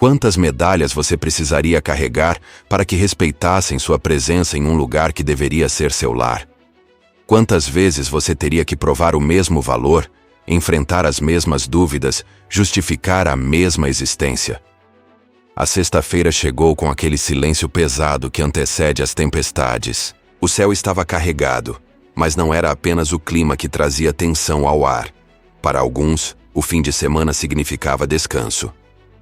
Quantas medalhas você precisaria carregar para que respeitassem sua presença em um lugar que deveria ser seu lar? Quantas vezes você teria que provar o mesmo valor, enfrentar as mesmas dúvidas, justificar a mesma existência? A sexta-feira chegou com aquele silêncio pesado que antecede as tempestades. O céu estava carregado, mas não era apenas o clima que trazia tensão ao ar. Para alguns, o fim de semana significava descanso.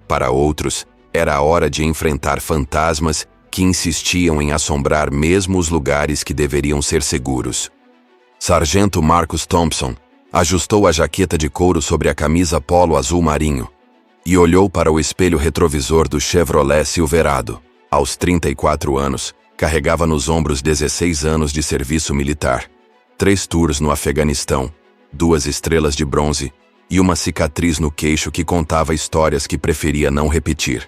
Para outros, era a hora de enfrentar fantasmas que insistiam em assombrar mesmo os lugares que deveriam ser seguros. Sargento Marcus Thompson ajustou a jaqueta de couro sobre a camisa polo azul marinho e olhou para o espelho retrovisor do Chevrolet Silverado. Aos 34 anos, carregava nos ombros 16 anos de serviço militar, 3 tours no Afeganistão, 2 estrelas de bronze e uma cicatriz no queixo que contava histórias que preferia não repetir.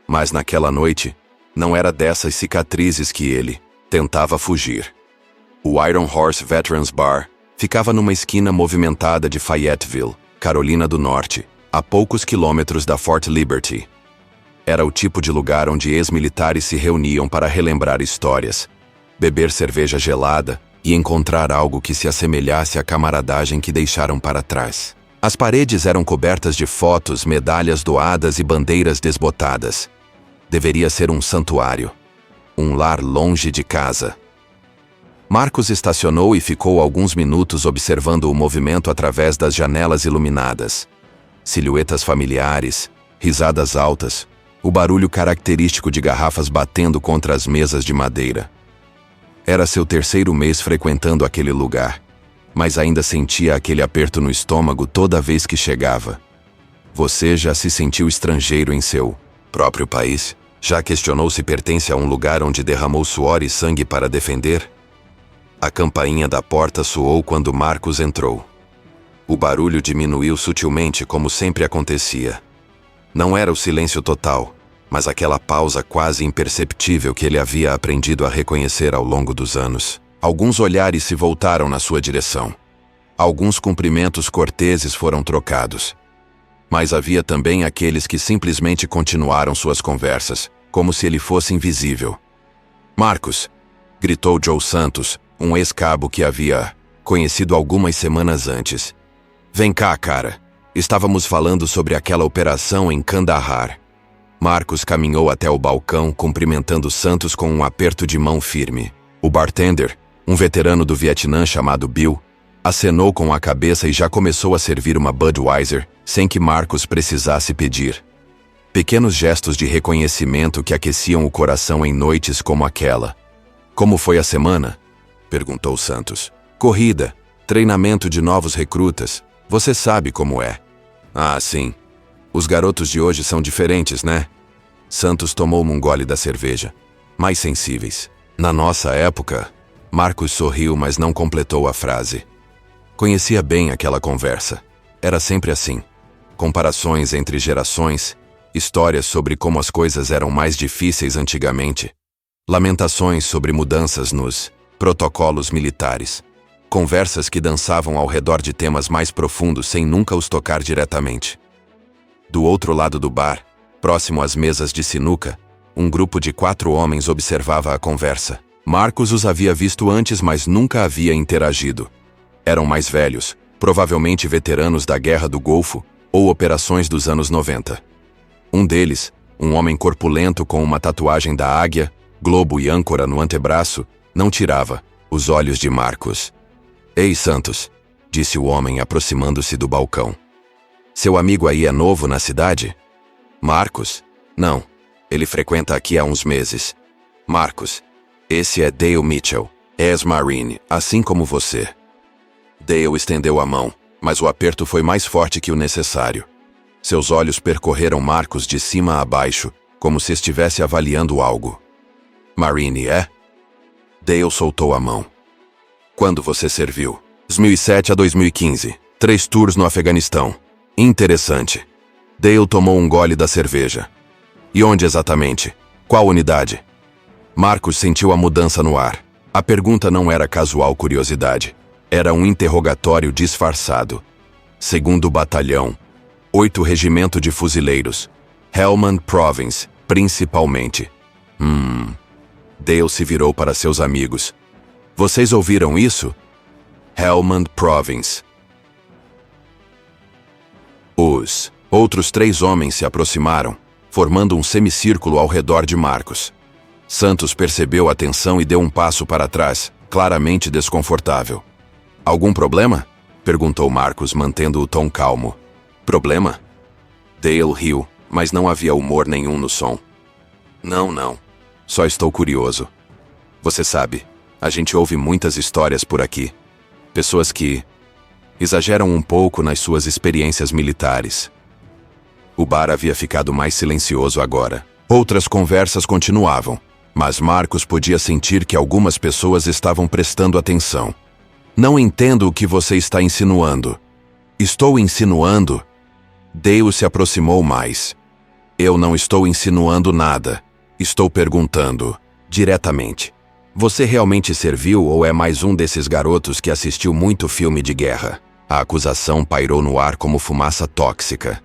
Mas naquela noite, não era dessas cicatrizes que ele tentava fugir. O Iron Horse Veterans Bar ficava numa esquina movimentada de Fayetteville, Carolina do Norte, a poucos quilômetros da Fort Liberty. Era o tipo de lugar onde ex-militares se reuniam para relembrar histórias, beber cerveja gelada e encontrar algo que se assemelhasse à camaradagem que deixaram para trás. As paredes eram cobertas de fotos, medalhas doadas e bandeiras desbotadas. Deveria ser um santuário. Um lar longe de casa. Marcus estacionou e ficou alguns minutos observando o movimento através das janelas iluminadas. Silhuetas familiares, risadas altas, o barulho característico de garrafas batendo contra as mesas de madeira. Era seu terceiro mês frequentando aquele lugar, mas ainda sentia aquele aperto no estômago toda vez que chegava. Você já se sentiu estrangeiro em seu próprio país? Já questionou se pertence a um lugar onde derramou suor e sangue para defender? A campainha da porta soou quando Marcus entrou. O barulho diminuiu sutilmente, como sempre acontecia. Não era o silêncio total, mas aquela pausa quase imperceptível que ele havia aprendido a reconhecer ao longo dos anos. Alguns olhares se voltaram na sua direção. Alguns cumprimentos corteses foram trocados. Mas havia também aqueles que simplesmente continuaram suas conversas, como se ele fosse invisível. "Marcus!" gritou Joe Santos, um ex-cabo que havia conhecido algumas semanas antes. "Vem cá, cara. Estávamos falando sobre aquela operação em Kandahar." Marcus caminhou até o balcão, cumprimentando Santos com um aperto de mão firme. O bartender, um veterano do Vietnã chamado Bill, acenou com a cabeça e já começou a servir uma Budweiser, sem que Marcus precisasse pedir. Pequenos gestos de reconhecimento que aqueciam o coração em noites como aquela. "Como foi a semana?" perguntou Santos. "Corrida, treinamento de novos recrutas. Você sabe como é." "Ah, sim. Os garotos de hoje são diferentes, né?" Santos tomou um gole da cerveja. "Mais sensíveis. Na nossa época..." Marcus sorriu, mas não completou a frase. Conhecia bem aquela conversa. Era sempre assim. Comparações entre gerações, histórias sobre como as coisas eram mais difíceis antigamente, lamentações sobre mudanças nos protocolos militares, conversas que dançavam ao redor de temas mais profundos sem nunca os tocar diretamente. Do outro lado do bar, próximo às mesas de sinuca, um grupo de 4 homens observava a conversa. Marcus os havia visto antes, mas nunca havia interagido. Eram mais velhos, provavelmente veteranos da Guerra do Golfo ou operações dos anos 90. Um deles, um homem corpulento com uma tatuagem da águia, globo e âncora no antebraço, não tirava os olhos de Marcus. "Ei, Santos", disse o homem aproximando-se do balcão. "Seu amigo aí é novo na cidade?" "Marcus? Não. Ele frequenta aqui há uns meses." "Marcus, esse é Dale Mitchell, ex-Marine, assim como você." Dale estendeu a mão, mas o aperto foi mais forte que o necessário. Seus olhos percorreram Marcus de cima a baixo, como se estivesse avaliando algo. "Marine, é?" Dale soltou a mão. "Quando você serviu?" 2007 a 2015. 3 tours no Afeganistão. Interessante." Dale tomou um gole da cerveja. "E onde exatamente? Qual unidade?" Marcus sentiu a mudança no ar. A pergunta não era casual curiosidade. Era um interrogatório disfarçado. 2º Batalhão. 8º Regimento de Fuzileiros. Helmand Province, principalmente. Dale se virou para seus amigos. Vocês ouviram isso? Helmand Province. Os outros 3 homens se aproximaram, formando um semicírculo ao redor de Marcus. Santos percebeu a tensão e deu um passo para trás, claramente desconfortável. Algum problema? Perguntou Marcus, mantendo o tom calmo. Problema? Dale riu, mas não havia humor nenhum no som. Não. Só estou curioso. Você sabe, a gente ouve muitas histórias por aqui. Pessoas que exageram um pouco nas suas experiências militares. O bar havia ficado mais silencioso agora. Outras conversas continuavam, mas Marcus podia sentir que algumas pessoas estavam prestando atenção. Não entendo o que você está insinuando. Estou insinuando? Dale se aproximou mais. Eu não estou insinuando nada. Estou perguntando, diretamente. Você realmente serviu ou é mais um desses garotos que assistiu muito filme de guerra? A acusação pairou no ar como fumaça tóxica.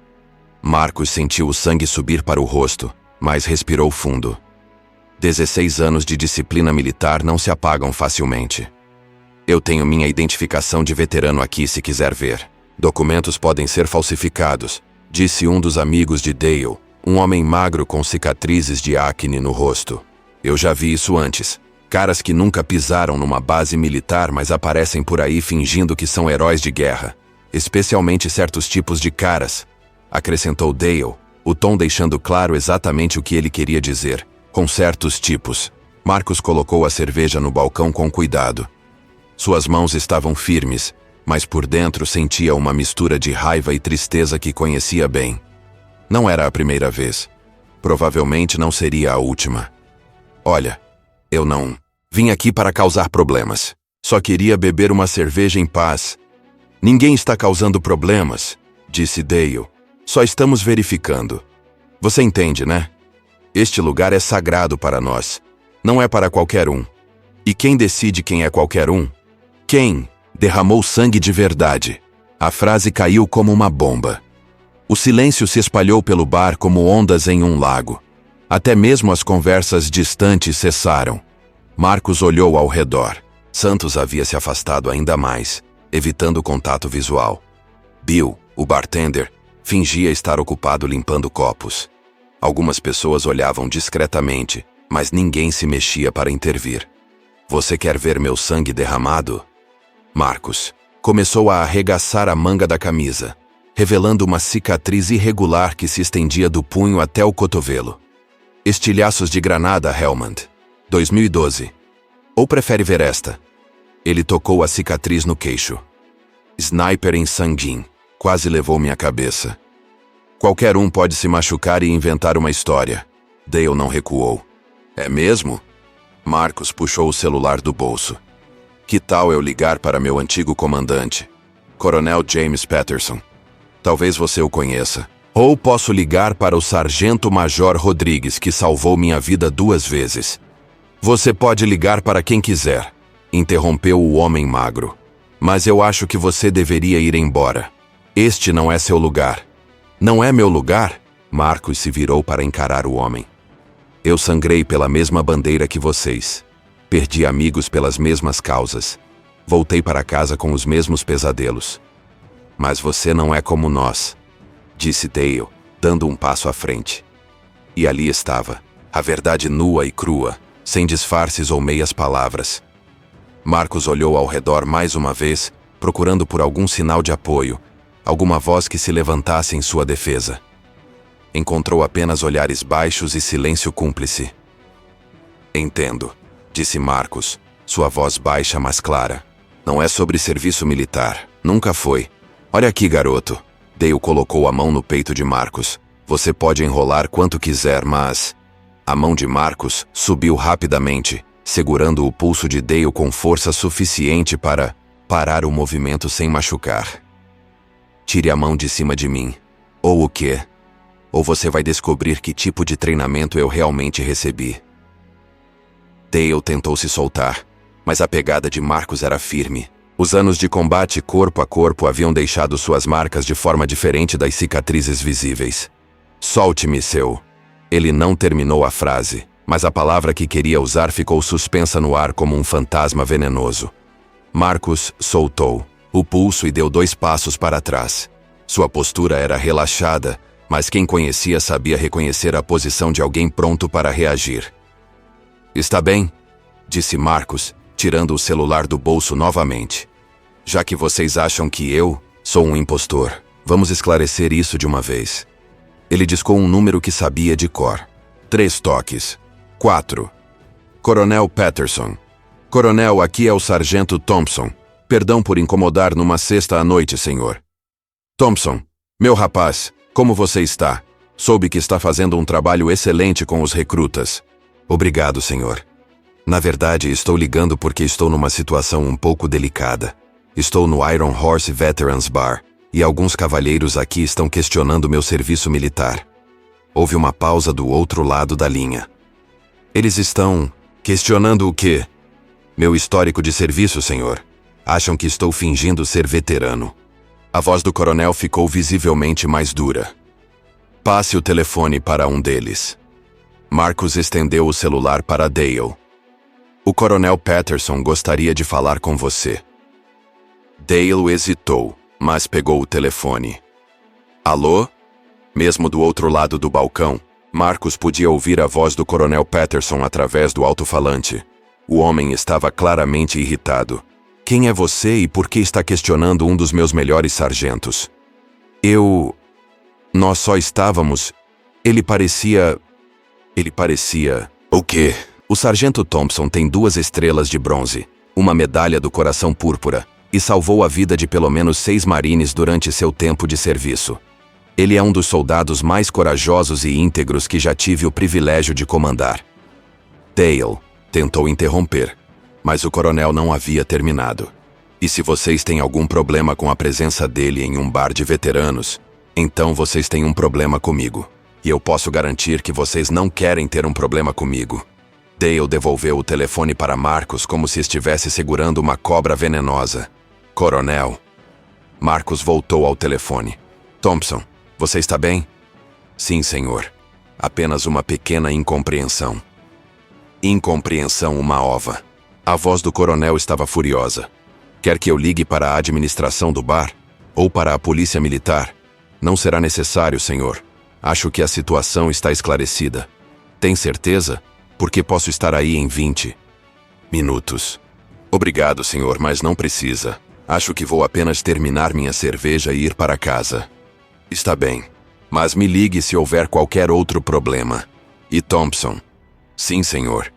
Marcus sentiu o sangue subir para o rosto, mas respirou fundo. 16 anos de disciplina militar não se apagam facilmente. Eu tenho minha identificação de veterano aqui se quiser ver. Documentos podem ser falsificados, disse um dos amigos de Dale, um homem magro com cicatrizes de acne no rosto. Eu já vi isso antes. Caras que nunca pisaram numa base militar, mas aparecem por aí fingindo que são heróis de guerra. Especialmente certos tipos de caras, acrescentou Dale, o tom deixando claro exatamente o que ele queria dizer. Com certos tipos. Marcus colocou a cerveja no balcão com cuidado. Suas mãos estavam firmes, mas por dentro sentia uma mistura de raiva e tristeza que conhecia bem. Não era a primeira vez. Provavelmente não seria a última. Olha, eu não vim aqui para causar problemas. Só queria beber uma cerveja em paz. Ninguém está causando problemas, disse Dale. Só estamos verificando. Você entende, né? Este lugar é sagrado para nós. Não é para qualquer um. E quem decide quem é qualquer um? Quem derramou sangue de verdade? A frase caiu como uma bomba. O silêncio se espalhou pelo bar como ondas em um lago. Até mesmo as conversas distantes cessaram. Marcus olhou ao redor. Santos havia se afastado ainda mais, evitando contato visual. Bill, o bartender, fingia estar ocupado limpando copos. Algumas pessoas olhavam discretamente, mas ninguém se mexia para intervir. Você quer ver meu sangue derramado? Marcus começou a arregaçar a manga da camisa, revelando uma cicatriz irregular que se estendia do punho até o cotovelo. Estilhaços de granada, Helmand. 2012. Ou prefere ver esta? Ele tocou a cicatriz no queixo. Sniper em Sanguin. Quase levou minha cabeça. Qualquer um pode se machucar e inventar uma história. Dale não recuou. É mesmo? Marcus puxou o celular do bolso. Que tal eu ligar para meu antigo comandante, Coronel James Patterson? Talvez você o conheça. Ou posso ligar para o Sargento-Major Rodrigues, que salvou minha vida 2 vezes. Você pode ligar para quem quiser, interrompeu o homem magro. Mas eu acho que você deveria ir embora. Este não é seu lugar. Não é meu lugar? Marcus se virou para encarar o homem. Eu sangrei pela mesma bandeira que vocês. Perdi amigos pelas mesmas causas. Voltei para casa com os mesmos pesadelos. Mas você não é como nós, disse Dale, dando um passo à frente. E ali estava, a verdade nua e crua, sem disfarces ou meias palavras. Marcus olhou ao redor mais uma vez, procurando por algum sinal de apoio, alguma voz que se levantasse em sua defesa. Encontrou apenas olhares baixos e silêncio cúmplice. Entendo, disse Marcus, sua voz baixa mas clara. Não é sobre serviço militar, nunca foi. Olha aqui, garoto. Dale colocou a mão no peito de Marcus. Você pode enrolar quanto quiser, mas... A mão de Marcus subiu rapidamente, segurando o pulso de Dale com força suficiente para parar o movimento sem machucar. Tire a mão de cima de mim. Ou o quê? Ou você vai descobrir que tipo de treinamento eu realmente recebi. Dale tentou se soltar, mas a pegada de Marcus era firme. Os anos de combate corpo a corpo haviam deixado suas marcas de forma diferente das cicatrizes visíveis. Solte-me, seu. Ele não terminou a frase, mas a palavra que queria usar ficou suspensa no ar como um fantasma venenoso. Marcus soltou o pulso e deu 2 passos para trás. Sua postura era relaxada, mas quem conhecia sabia reconhecer a posição de alguém pronto para reagir. Está bem, disse Marcus, tirando o celular do bolso novamente. Já que vocês acham que eu sou um impostor, vamos esclarecer isso de uma vez. Ele discou um número que sabia de cor. 3 toques. 4. Coronel Patterson. Coronel, aqui é o Sargento Thompson. Perdão por incomodar numa sexta à noite, senhor. Thompson, meu rapaz, como você está? Soube que está fazendo um trabalho excelente com os recrutas. Obrigado, senhor. Na verdade, estou ligando porque estou numa situação um pouco delicada. Estou no Iron Horse Veterans Bar, e alguns cavalheiros aqui estão questionando meu serviço militar. Houve uma pausa do outro lado da linha. Eles estão questionando o quê? Meu histórico de serviço, senhor. Acham que estou fingindo ser veterano. A voz do coronel ficou visivelmente mais dura. Passe o telefone para um deles. Marcus estendeu o celular para Dale. O coronel Patterson gostaria de falar com você. Dale hesitou, mas pegou o telefone. Alô? Mesmo do outro lado do balcão, Marcus podia ouvir a voz do coronel Patterson através do alto-falante. O homem estava claramente irritado. Quem é você e por que está questionando um dos meus melhores sargentos? Nós só estávamos... Ele parecia... O quê? O sargento Thompson tem 2 estrelas de bronze, uma medalha do coração púrpura, e salvou a vida de pelo menos 6 marines durante seu tempo de serviço. Ele é um dos soldados mais corajosos e íntegros que já tive o privilégio de comandar. Dale tentou interromper, mas o coronel não havia terminado. E se vocês têm algum problema com a presença dele em um bar de veteranos, então vocês têm um problema comigo. E eu posso garantir que vocês não querem ter um problema comigo. Dale devolveu o telefone para Marcus como se estivesse segurando uma cobra venenosa. Coronel. Marcus voltou ao telefone. Thompson, você está bem? Sim, senhor. Apenas uma pequena incompreensão. Incompreensão uma ova. A voz do coronel estava furiosa. Quer que eu ligue para a administração do bar? Ou para a polícia militar? Não será necessário, senhor. Acho que a situação está esclarecida. Tem certeza? Porque posso estar aí em 20 minutos. Obrigado, senhor, mas não precisa. Acho que vou apenas terminar minha cerveja e ir para casa. Está bem. Mas me ligue se houver qualquer outro problema. E Thompson? Sim, senhor.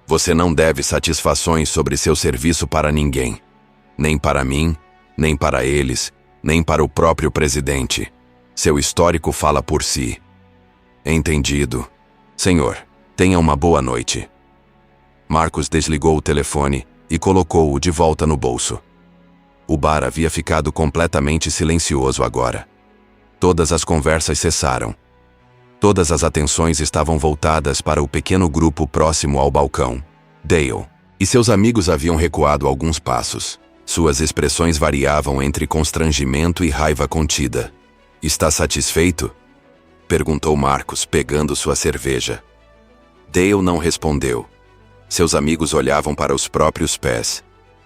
Você não deve satisfações sobre seu serviço para ninguém. Nem para mim, nem para eles, nem para o próprio presidente. Seu histórico fala por si. Entendido. Senhor, tenha uma boa noite. Marcus desligou o telefone e colocou-o de volta no bolso. O bar havia ficado completamente silencioso agora. Todas as conversas cessaram. Todas as atenções estavam voltadas para o pequeno grupo próximo ao balcão. Dale e seus amigos haviam recuado alguns passos. Suas expressões variavam entre constrangimento e raiva contida. Está satisfeito? Perguntou Marcus, pegando sua cerveja. Dale não respondeu. Seus amigos olhavam para os próprios pés.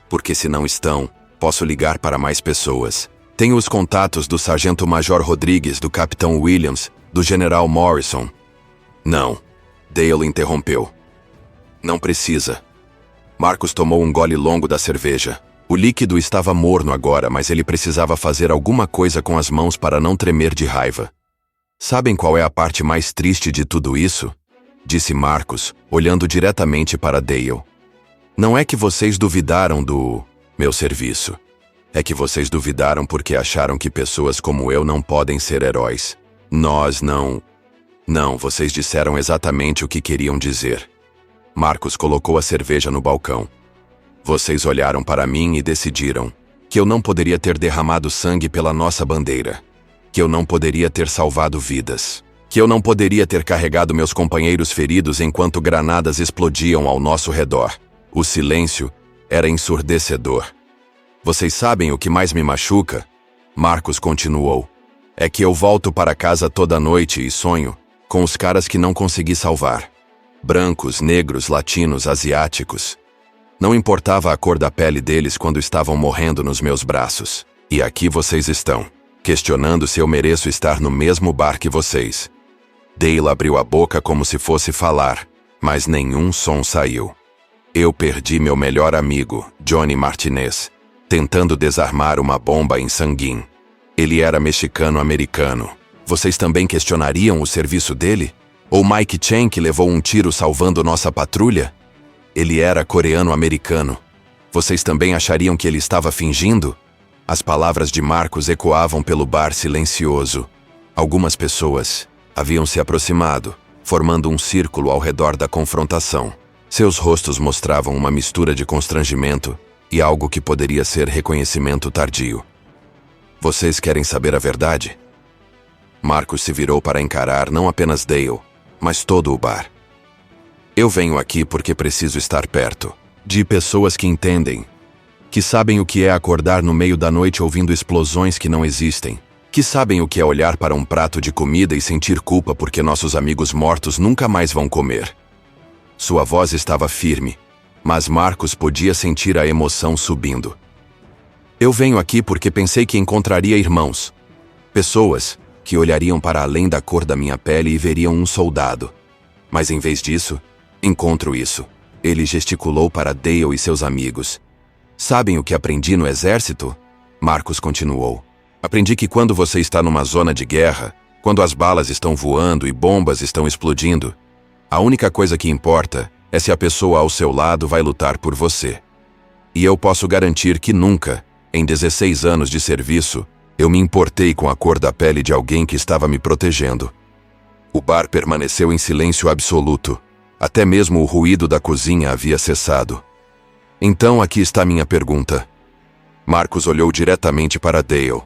Porque se não estão, posso ligar para mais pessoas. Tenho os contatos do Sargento-Major Rodrigues, do Capitão Williams, do General Morrison. Não. Dale interrompeu. Não precisa. Marcus tomou um gole longo da cerveja. O líquido estava morno agora, mas ele precisava fazer alguma coisa com as mãos para não tremer de raiva. Sabem qual é a parte mais triste de tudo isso? Disse Marcus, olhando diretamente para Dale. Não é que vocês duvidaram do meu serviço. É que vocês duvidaram porque acharam que pessoas como eu não podem ser heróis. Nós não... Não, vocês disseram exatamente o que queriam dizer. Marcus colocou a cerveja no balcão. Vocês olharam para mim e decidiram que eu não poderia ter derramado sangue pela nossa bandeira, que eu não poderia ter salvado vidas, que eu não poderia ter carregado meus companheiros feridos enquanto granadas explodiam ao nosso redor. O silêncio era ensurdecedor. Vocês sabem o que mais me machuca? Marcus continuou. É que eu volto para casa toda noite e sonho com os caras que não consegui salvar. Brancos, negros, latinos, asiáticos. Não importava a cor da pele deles quando estavam morrendo nos meus braços. E aqui vocês estão, questionando se eu mereço estar no mesmo bar que vocês. Dale abriu a boca como se fosse falar, mas nenhum som saiu. Eu perdi meu melhor amigo, Johnny Martinez, tentando desarmar uma bomba em Sanguin. Ele era mexicano-americano. Vocês também questionariam o serviço dele? Ou Mike Chen, que levou um tiro salvando nossa patrulha? Ele era coreano-americano. Vocês também achariam que ele estava fingindo? As palavras de Marcos ecoavam pelo bar silencioso. Algumas pessoas haviam se aproximado, formando um círculo ao redor da confrontação. Seus rostos mostravam uma mistura de constrangimento e algo que poderia ser reconhecimento tardio. Vocês querem saber a verdade? Marcos se virou para encarar não apenas Dale, mas todo o bar. Eu venho aqui porque preciso estar perto de pessoas que entendem, que sabem o que é acordar no meio da noite ouvindo explosões que não existem, que sabem o que é olhar para um prato de comida e sentir culpa porque nossos amigos mortos nunca mais vão comer. Sua voz estava firme, mas Marcos podia sentir a emoção subindo. Eu venho aqui porque pensei que encontraria irmãos, pessoas que olhariam para além da cor da minha pele e veriam um soldado. Mas em vez disso, encontro isso. Ele gesticulou para Dale e seus amigos. Sabem o que aprendi no exército? Marcos continuou. Aprendi que quando você está numa zona de guerra, quando as balas estão voando e bombas estão explodindo, a única coisa que importa é se a pessoa ao seu lado vai lutar por você. E eu posso garantir que nunca, em 16 anos de serviço, eu me importei com a cor da pele de alguém que estava me protegendo. O bar permaneceu em silêncio absoluto. Até mesmo o ruído da cozinha havia cessado. Então aqui está minha pergunta. Marcos olhou diretamente para Dale.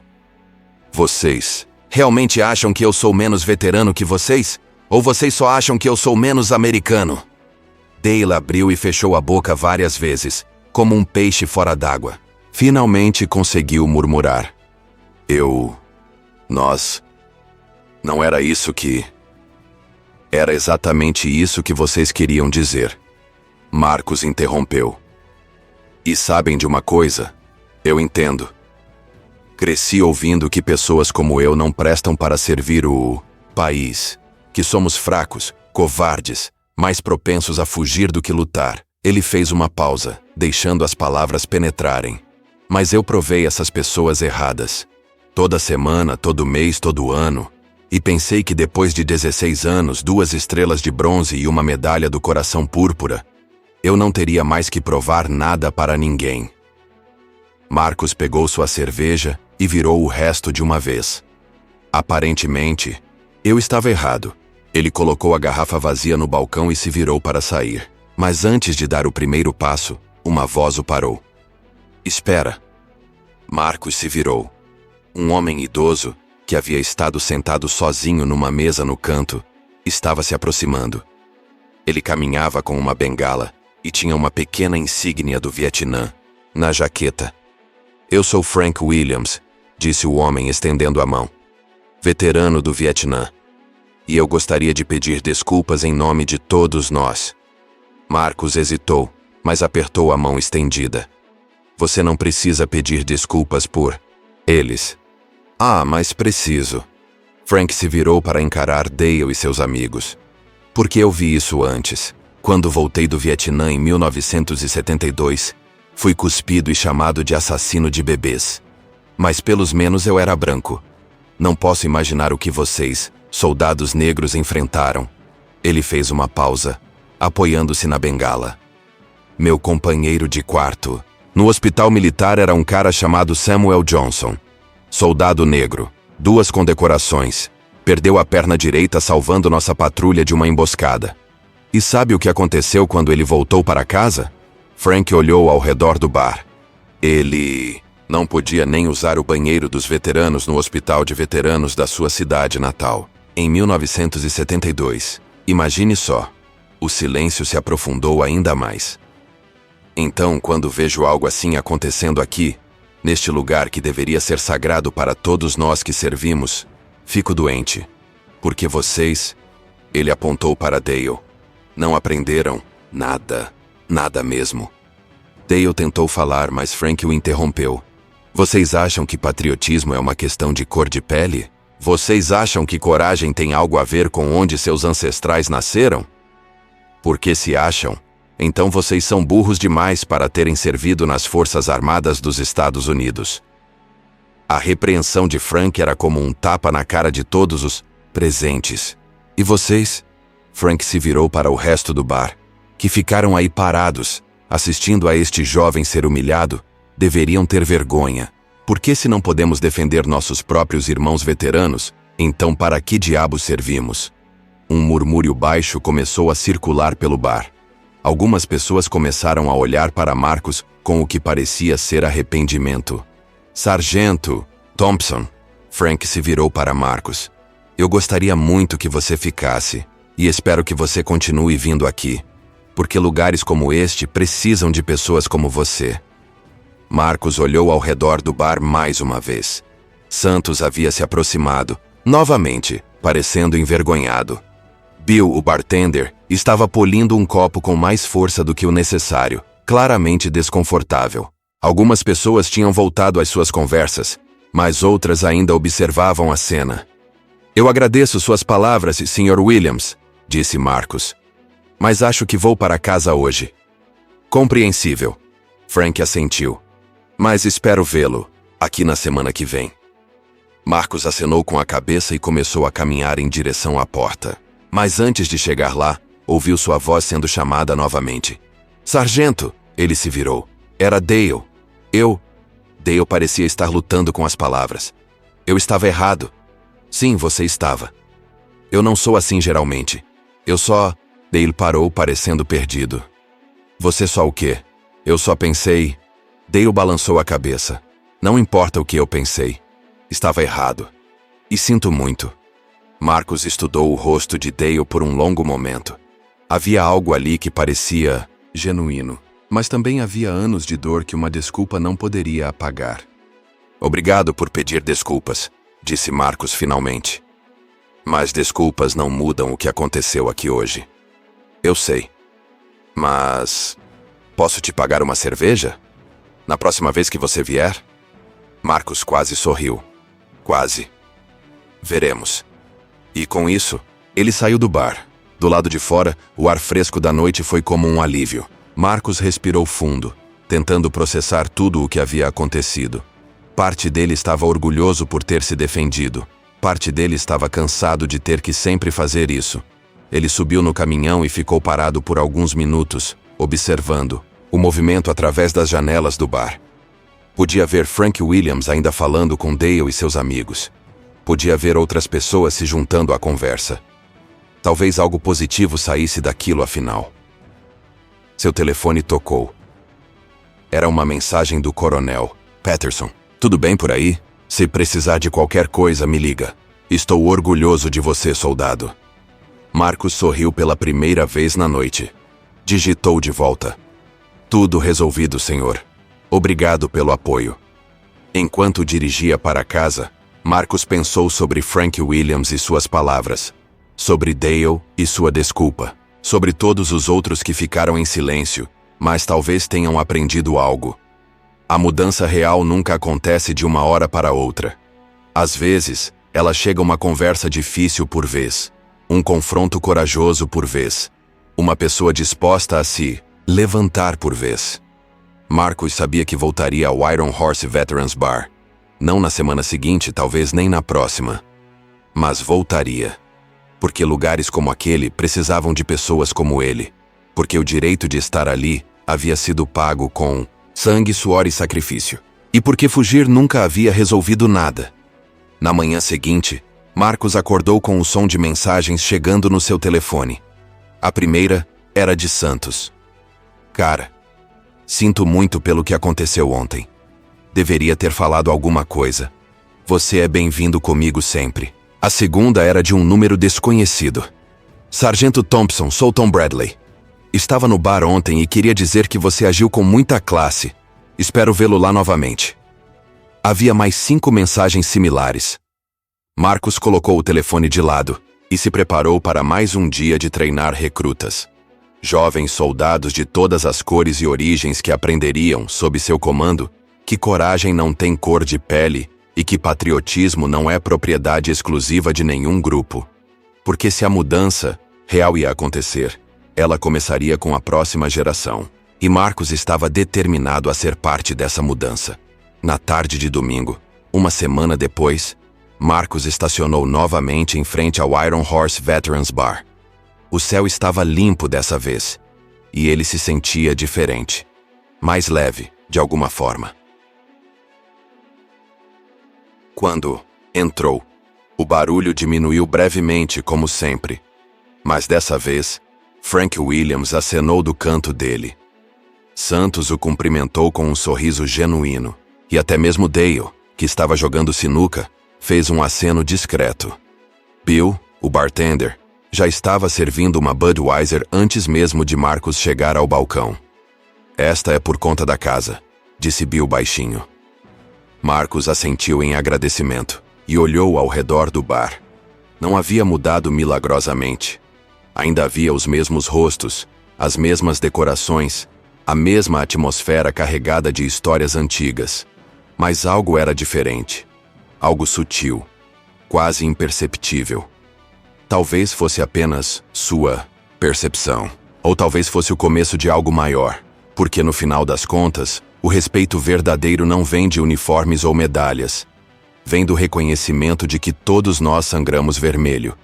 Vocês realmente acham que eu sou menos veterano que vocês? Ou vocês só acham que eu sou menos americano? Dale abriu e fechou a boca várias vezes, como um peixe fora d'água. Finalmente conseguiu murmurar. Nós... Não era isso que... Era exatamente isso que vocês queriam dizer. Marcos interrompeu. E sabem de uma coisa? Eu entendo. Cresci ouvindo que pessoas como eu não prestam para servir o país. Que somos fracos, covardes, mais propensos a fugir do que lutar. Ele fez uma pausa, deixando as palavras penetrarem. Mas eu provei essas pessoas erradas. Toda semana, todo mês, todo ano. E pensei que depois de 16 anos, 2 estrelas de bronze e uma medalha do coração púrpura, eu não teria mais que provar nada para ninguém. Marcos pegou sua cerveja e virou o resto de uma vez. Aparentemente, eu estava errado. Ele colocou a garrafa vazia no balcão e se virou para sair. Mas antes de dar o primeiro passo, uma voz o parou. Espera. Marcos se virou. Um homem idoso, que havia estado sentado sozinho numa mesa no canto, estava se aproximando. Ele caminhava com uma bengala e tinha uma pequena insígnia do Vietnã na jaqueta. Eu sou Frank Williams, disse o homem estendendo a mão. Veterano do Vietnã. E eu gostaria de pedir desculpas em nome de todos nós. Marcos hesitou, mas apertou a mão estendida. Você não precisa pedir desculpas por eles. Ah, mas preciso. Frank se virou para encarar Dale e seus amigos. Porque eu vi isso antes. Quando voltei do Vietnã em 1972, fui cuspido e chamado de assassino de bebês. Mas pelos menos eu era branco. Não posso imaginar o que vocês, soldados negros, enfrentaram. Ele fez uma pausa, apoiando-se na bengala. Meu companheiro de quarto, no hospital militar, era um cara chamado Samuel Johnson. Soldado negro, 2 condecorações. Perdeu a perna direita salvando nossa patrulha de uma emboscada. E sabe o que aconteceu quando ele voltou para casa? Frank olhou ao redor do bar. Ele não podia nem usar o banheiro dos veteranos no hospital de veteranos da sua cidade natal. Em 1972. Imagine só. O silêncio se aprofundou ainda mais. Então, quando vejo algo assim acontecendo aqui, neste lugar que deveria ser sagrado para todos nós que servimos, Fico doente. Porque vocês... Ele apontou para Dale. Não aprenderam nada. Nada mesmo. Dale tentou falar, mas Frank o interrompeu. Vocês acham que patriotismo é uma questão de cor de pele? Vocês acham que coragem tem algo a ver com onde seus ancestrais nasceram? Porque se acham, então vocês são burros demais para terem servido nas Forças Armadas dos Estados Unidos. A repreensão de Frank era como um tapa na cara de todos os presentes. E vocês? Frank se virou para o resto do bar, que ficaram aí parados, assistindo a este jovem ser humilhado. Deveriam ter vergonha. Porque se não podemos defender nossos próprios irmãos veteranos, então para que diabos servimos? Um murmúrio baixo começou a circular pelo bar. Algumas pessoas começaram a olhar para Marcus com o que parecia ser arrependimento. Sargento Thompson. Frank se virou para Marcus. Eu gostaria muito que você ficasse, e espero que você continue vindo aqui, porque lugares como este precisam de pessoas como você. Marcus olhou ao redor do bar mais uma vez. Santos havia se aproximado, novamente, parecendo envergonhado. Bill, o bartender, estava polindo um copo com mais força do que o necessário, claramente desconfortável. Algumas pessoas tinham voltado às suas conversas, mas outras ainda observavam a cena. Eu agradeço suas palavras, Sr. Williams, disse Marcus. Mas acho que vou para casa hoje. Compreensível. Frank assentiu. Mas espero vê-lo aqui na semana que vem. Marcus acenou com a cabeça e começou a caminhar em direção à porta. Mas antes de chegar lá, ouviu sua voz sendo chamada novamente. Sargento! Ele se virou. Era Dale. Dale parecia estar lutando com as palavras. Eu estava errado. Sim, você estava. Eu não sou assim geralmente. Eu só... Dale parou, parecendo perdido. Você só o quê? Eu só pensei... Dale balançou a cabeça. Não importa o que eu pensei. Estava errado. E sinto muito. Marcus estudou o rosto de Dale por um longo momento. Havia algo ali que parecia genuíno, mas também havia anos de dor que uma desculpa não poderia apagar. Obrigado por pedir desculpas, disse Marcus finalmente. Mas desculpas não mudam o que aconteceu aqui hoje. Eu sei. Mas... posso te pagar uma cerveja? Na próxima vez que você vier? Marcus quase sorriu. Quase. Veremos. E com isso, ele saiu do bar. Do lado de fora, o ar fresco da noite foi como um alívio. Marcus respirou fundo, tentando processar tudo o que havia acontecido. Parte dele estava orgulhoso por ter se defendido. Parte dele estava cansado de ter que sempre fazer isso. Ele subiu no caminhão e ficou parado por alguns minutos, observando o movimento através das janelas do bar. Podia ver Frank Williams ainda falando com Dale e seus amigos. Podia ver outras pessoas se juntando à conversa. Talvez algo positivo saísse daquilo afinal. Seu telefone tocou. Era uma mensagem do coronel. Patterson, tudo bem por aí? Se precisar de qualquer coisa, me liga. Estou orgulhoso de você, soldado. Marcus sorriu pela primeira vez na noite. Digitou de volta. Tudo resolvido, senhor. Obrigado pelo apoio. Enquanto dirigia para casa, Marcus pensou sobre Frank Williams e suas palavras, sobre Dale e sua desculpa, sobre todos os outros que ficaram em silêncio, mas talvez tenham aprendido algo. A mudança real nunca acontece de uma hora para outra. Às vezes, ela chega uma conversa difícil por vez, um confronto corajoso por vez, uma pessoa disposta a se levantar por vez. Marcus sabia que voltaria ao Iron Horse Veterans Bar. Não na semana seguinte, talvez nem na próxima. Mas voltaria. Porque lugares como aquele precisavam de pessoas como ele. Porque o direito de estar ali havia sido pago com sangue, suor e sacrifício. E porque fugir nunca havia resolvido nada. Na manhã seguinte, Marcus acordou com o som de mensagens chegando no seu telefone. A primeira era de Santos. Cara, sinto muito pelo que aconteceu ontem. Deveria ter falado alguma coisa. Você é bem-vindo comigo sempre. A segunda era de um número desconhecido. Sargento Thompson, sou Tom Bradley. Estava no bar ontem e queria dizer que você agiu com muita classe. Espero vê-lo lá novamente. Havia mais 5 mensagens similares. Marcos colocou o telefone de lado e se preparou para mais um dia de treinar recrutas. Jovens soldados de todas as cores e origens que aprenderiam, sob seu comando, que coragem não tem cor de pele e que patriotismo não é propriedade exclusiva de nenhum grupo. Porque se a mudança real ia acontecer, ela começaria com a próxima geração. E Marcos estava determinado a ser parte dessa mudança. Na tarde de domingo, uma semana depois, Marcos estacionou novamente em frente ao Iron Horse Veterans Bar. O céu estava limpo dessa vez, e ele se sentia diferente, mais leve, de alguma forma. Quando entrou, o barulho diminuiu brevemente, como sempre, mas dessa vez, Frank Williams acenou do canto dele. Santos o cumprimentou com um sorriso genuíno, e até mesmo Dale, que estava jogando sinuca, fez um aceno discreto. Bill, o bartender, já estava servindo uma Budweiser antes mesmo de Marcos chegar ao balcão. "Esta é por conta da casa", disse Bill baixinho. Marcos assentiu em agradecimento e olhou ao redor do bar. Não havia mudado milagrosamente. Ainda havia os mesmos rostos, as mesmas decorações, a mesma atmosfera carregada de histórias antigas. Mas algo era diferente. Algo sutil, quase imperceptível. Talvez fosse apenas sua percepção. Ou talvez fosse o começo de algo maior. Porque no final das contas, o respeito verdadeiro não vem de uniformes ou medalhas. Vem do reconhecimento de que todos nós sangramos vermelho.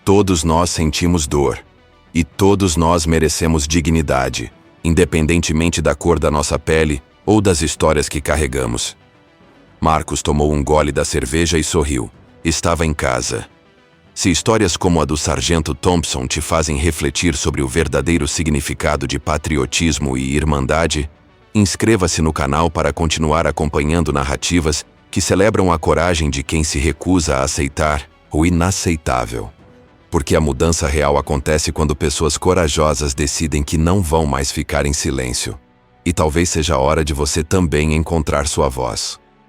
Todos nós sentimos dor. E todos nós merecemos dignidade, independentemente da cor da nossa pele ou das histórias que carregamos. Marcos tomou um gole da cerveja e sorriu. Estava em casa. Se histórias como a do Sargento Thompson te fazem refletir sobre o verdadeiro significado de patriotismo e irmandade, inscreva-se no canal para continuar acompanhando narrativas que celebram a coragem de quem se recusa a aceitar o inaceitável. Porque a mudança real acontece quando pessoas corajosas decidem que não vão mais ficar em silêncio. E talvez seja a hora de você também encontrar sua voz.